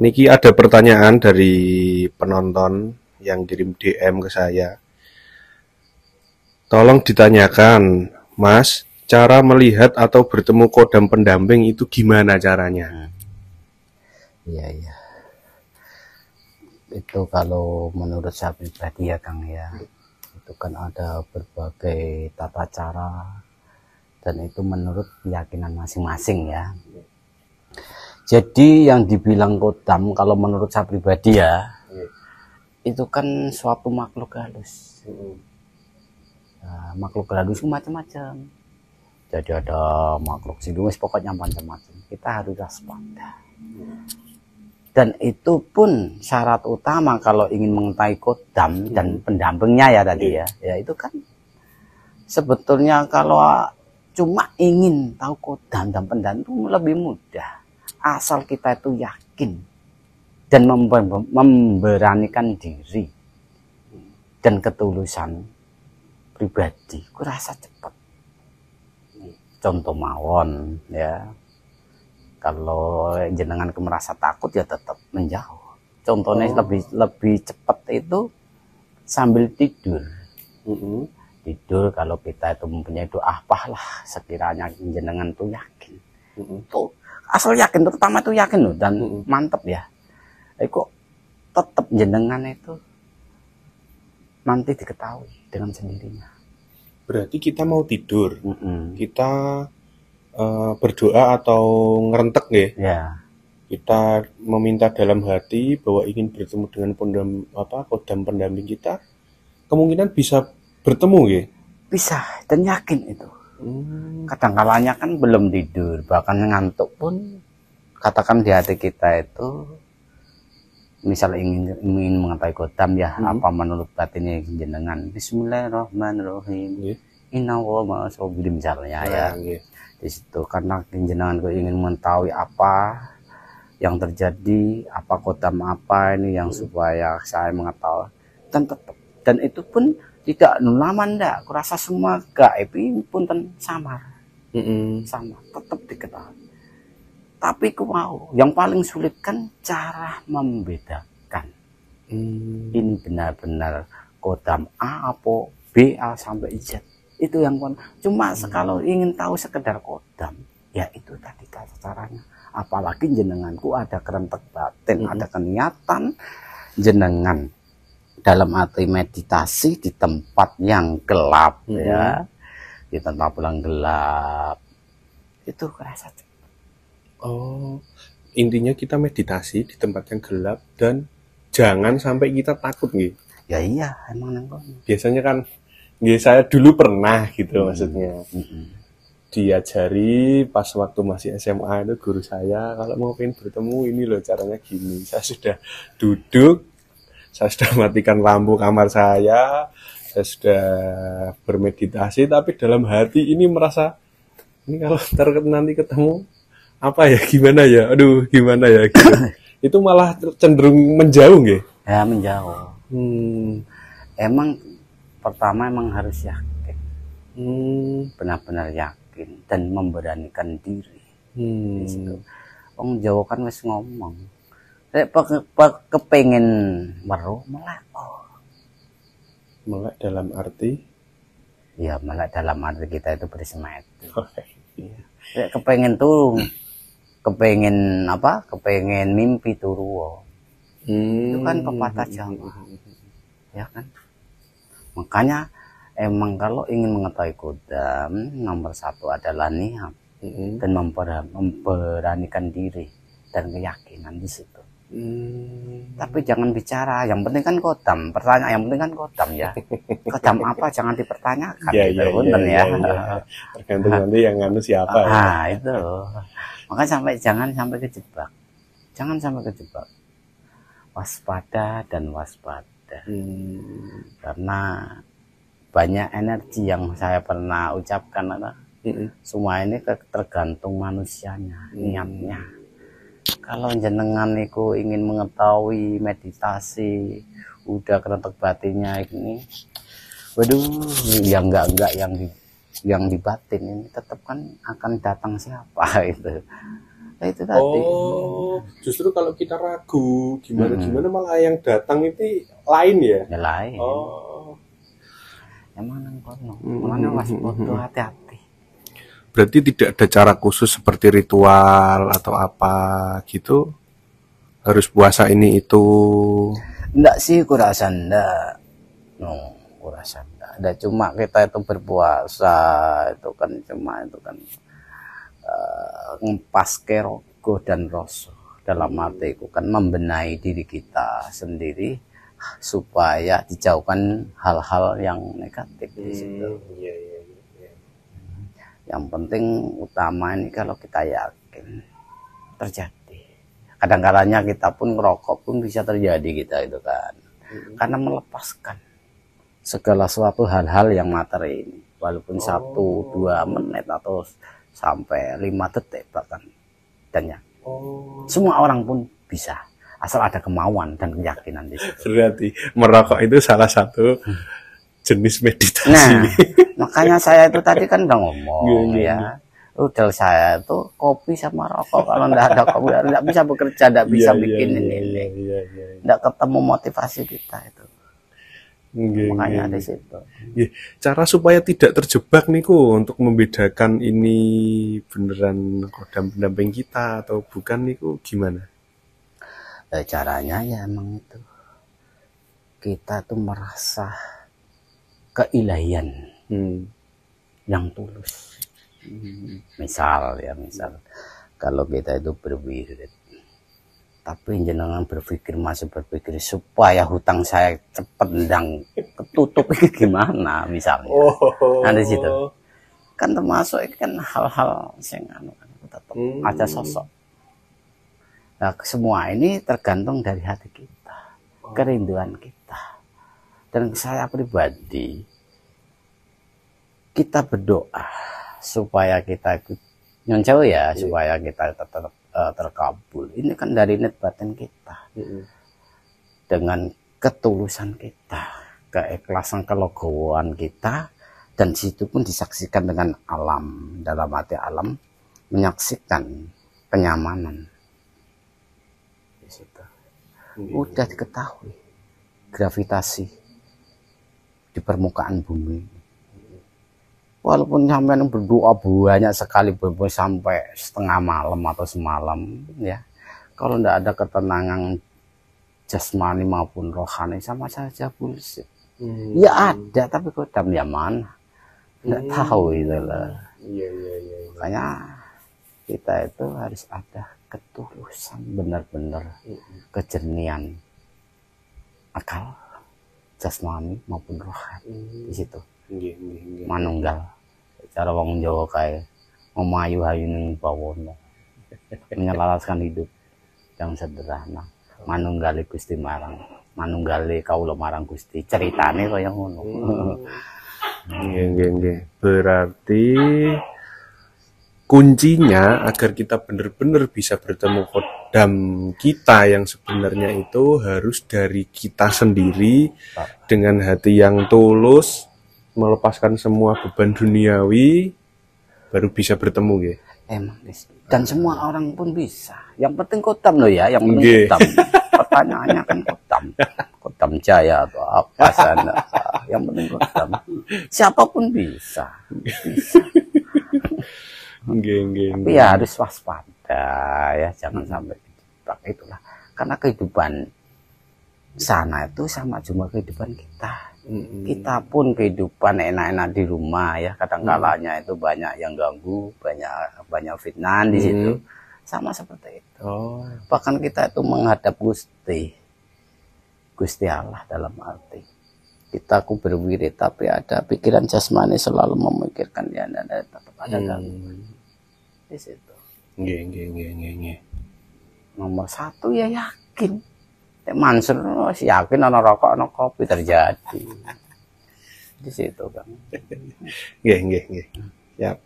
Niki ada pertanyaan dari penonton yang kirim DM ke saya. Tolong ditanyakan, Mas, cara melihat atau bertemu kodam pendamping itu gimana caranya? Iya, iya. Itu kalau menurut saya pribadi ya Kang ya, itu kan ada berbagai tata cara dan itu menurut keyakinan masing-masing ya. Jadi yang dibilang kodam kalau menurut saya pribadi ya, itu kan suatu makhluk halus. Nah, makhluk halus itu macam-macam. Jadi ada makhluk sinuis, pokoknya macam-macam. Kita harus waspada. Dan itu pun syarat utama kalau ingin mengetahui kodam dan pendampingnya ya tadi ya. Ya itu kan sebetulnya kalau cuma ingin tahu kodam dan pendamping itu lebih mudah. Asal kita itu yakin dan memberanikan diri dan ketulusan pribadi. Kurasa cepat. Contoh mawon ya. Kalau jenengan merasa takut ya tetap menjauh. Contohnya lebih cepat itu sambil tidur. Tidur kalau kita itu mempunyai doa lah sekiranya jenengan tuh yakin. Tuh asal yakin, terutama tuh yakin loh dan mantep ya. Kok tetap jenengan itu nanti diketahui dengan sendirinya. Berarti kita mau tidur, kita berdoa atau ngerentek ya. Kita meminta dalam hati bahwa ingin bertemu dengan kodam pendamping kita, kemungkinan bisa bertemu ya. Bisa dan yakin itu. Kadang-kalanya kan belum tidur, bahkan ngantuk pun katakan di hati kita itu misalnya ingin mengetahui kodam ya, apa menurut batinnya jenengan Bismillahirrahmanirrahim, inna wa ma'asobir misalnya ya. Di situ karena jenengan ingin mengetahui apa yang terjadi, apa kodam apa ini yang supaya saya mengetahui dan tetap, dan itu pun tidak lama ndak, kurasa semua gaib ini pun samar, sama tetap diketahui. Tapi ku mau yang paling sulit kan cara membedakan ini benar-benar kodam A apa B A sampai Z. Itu yang cuma kalau ingin tahu sekedar kodam ya itu tadi caranya. Apalagi jenenganku ada kerentek batin, ada keniatan jenengan dalam arti meditasi di tempat yang gelap ya, di tempat yang gelap itu kerasa. Oh, intinya kita meditasi di tempat yang gelap dan jangan sampai kita takut nih. Ya iya, emang nengkon. Biasanya kan saya dulu pernah gitu maksudnya. Diajari pas waktu masih SMA itu guru saya kalau mau pengen bertemu ini loh caranya gini. Saya sudah duduk, saya sudah matikan lampu kamar saya sudah bermeditasi, tapi dalam hati ini merasa ini kalau nanti ketemu apa ya, gimana ya, aduh gimana ya gitu. Itu malah cenderung menjauh nggih? Ya menjauh. Emang pertama emang harus yakin, benar-benar yakin dan memberanikan diri. Di situ. Wong Jawa kan wis ngomong, kepengen meruh melek. Melek dalam arti? Ya melek dalam arti kita itu bersemedi. Ya, kepengen turun, kepengen apa? Kepengen mimpi turu. Itu kan pepatah Jawa, ya kan? Makanya emang kalau ingin mengetahui kodam, nomor satu adalah niat dan memberanikan diri dan keyakinan di situ. Tapi jangan bicara, yang penting kan kodam. Pertanyaan yang penting kan kodam ya. Kodam apa jangan dipertanyakan. Ya, gitu, ya. Tergantung nanti yang nganu siapa. Itu. Makanya jangan sampai kejebak. Jangan sampai kejebak. Waspada dan waspada. Karena banyak energi yang saya pernah ucapkan semua ini tergantung manusianya, niatnya. Kalau jenengan niku ingin mengetahui meditasi udah kerentek batinnya ini, waduh, yang enggak yang di batin ini tetap kan akan datang siapa itu. Nah, itu tadi. Oh, justru kalau kita ragu gimana malah yang datang itu lain ya? Ya lain. Oh, Emang nang kono. Mulane waspada, hati-hati. berarti tidak ada cara khusus seperti ritual atau apa gitu? Harus puasa ini itu. Enggak sih, kurasa enggak. No, kurasa enggak. Ada cuma kita itu berpuasa itu kan cuma itu kan ngepaske rogo dan rasa dalam hatiku kan membenahi diri kita sendiri supaya dijauhkan hal-hal yang negatif di situ. Iya. Yang penting utama ini kalau kita yakin terjadi. Kadang-kadangnya kita pun ngerokok pun bisa terjadi kita itu kan. Karena melepaskan segala suatu hal-hal yang materi ini. Walaupun 1-2 menit atau sampai 5 detik bahkan. Dan ya, semua orang pun bisa. Asal ada kemauan dan keyakinan di situ. Berarti merokok itu salah satu jenis meditasi. Nah, makanya saya itu tadi kan udah ngomong ya. Udah saya itu kopi sama rokok. Kalau enggak ada kopi, enggak bisa bekerja, enggak bisa bikin ini. Enggak ketemu motivasi kita itu. Makanya di situ. Cara supaya tidak terjebak niku untuk membedakan ini beneran kodam pendamping kita atau bukan niku gimana? Caranya ya emang itu. Kita tuh merasa keilahian yang tulus. Misal kalau kita itu berwirid, tapi jenengan masih berpikir supaya hutang saya cepet ndang ketutup ini gimana misalnya. Nah di situ kan termasuk kan hal-hal yang tetap ada sosok. Nah semua ini tergantung dari hati kita, kerinduan kita. Dan saya pribadi, kita berdoa supaya kita nyoncew ya, supaya kita tetap terkabul. Ini kan dari niat batin kita, dengan ketulusan kita, keikhlasan, kelegowoan kita, dan situ pun disaksikan dengan alam, dalam hati alam menyaksikan kenyamanan di situ. Udah diketahui gravitasi di permukaan bumi. Walaupun sampai berdoa banyak sekali sampai setengah malam atau semalam ya, kalau tidak ada ketenangan jasmani maupun rohani sama saja bullshit. Ya ada tapi kodam ya mana nggak tahu itu lah. Makanya kita itu harus ada ketulusan, benar-benar kejernihan akal jasmani maupun rohani di situ. Manunggal cara wong Jawa kae ngemayu hayune bawono menyelaraskan hidup yang sederhana, manunggali Gusti marang manunggali kawula marang Gusti, ceritane kaya ngono. Nggih. Berarti kuncinya agar kita benar-benar bisa bertemu kodam kita yang sebenarnya itu harus dari kita sendiri dengan hati yang tulus, melepaskan semua beban duniawi, baru bisa bertemu ya. Emang dan semua orang pun bisa. Yang penting kodam loh ya, yang penting kodam. Pertanyaannya kan kodam jaya atau apa sana. Yang penting kodam. Siapapun bisa. Tapi ya harus waspada ya, jangan sampai dijebak itulah. Karena kehidupan sana itu sama cuma kehidupan kita. Kita pun kehidupan enak-enak di rumah ya, kadang-kalanya itu banyak yang ganggu, banyak fitnah di situ. Sama seperti itu. Bahkan kita itu menghadap Gusti Allah dalam arti kita berwirid tapi ada pikiran jasmani selalu memikirkan dia, tetap ada gangguan di situ. Nggih. Nomor 1 ya yakin. Mansur yakin ana rokok ana kopi terjadi di situ kan. Nggih. Siap.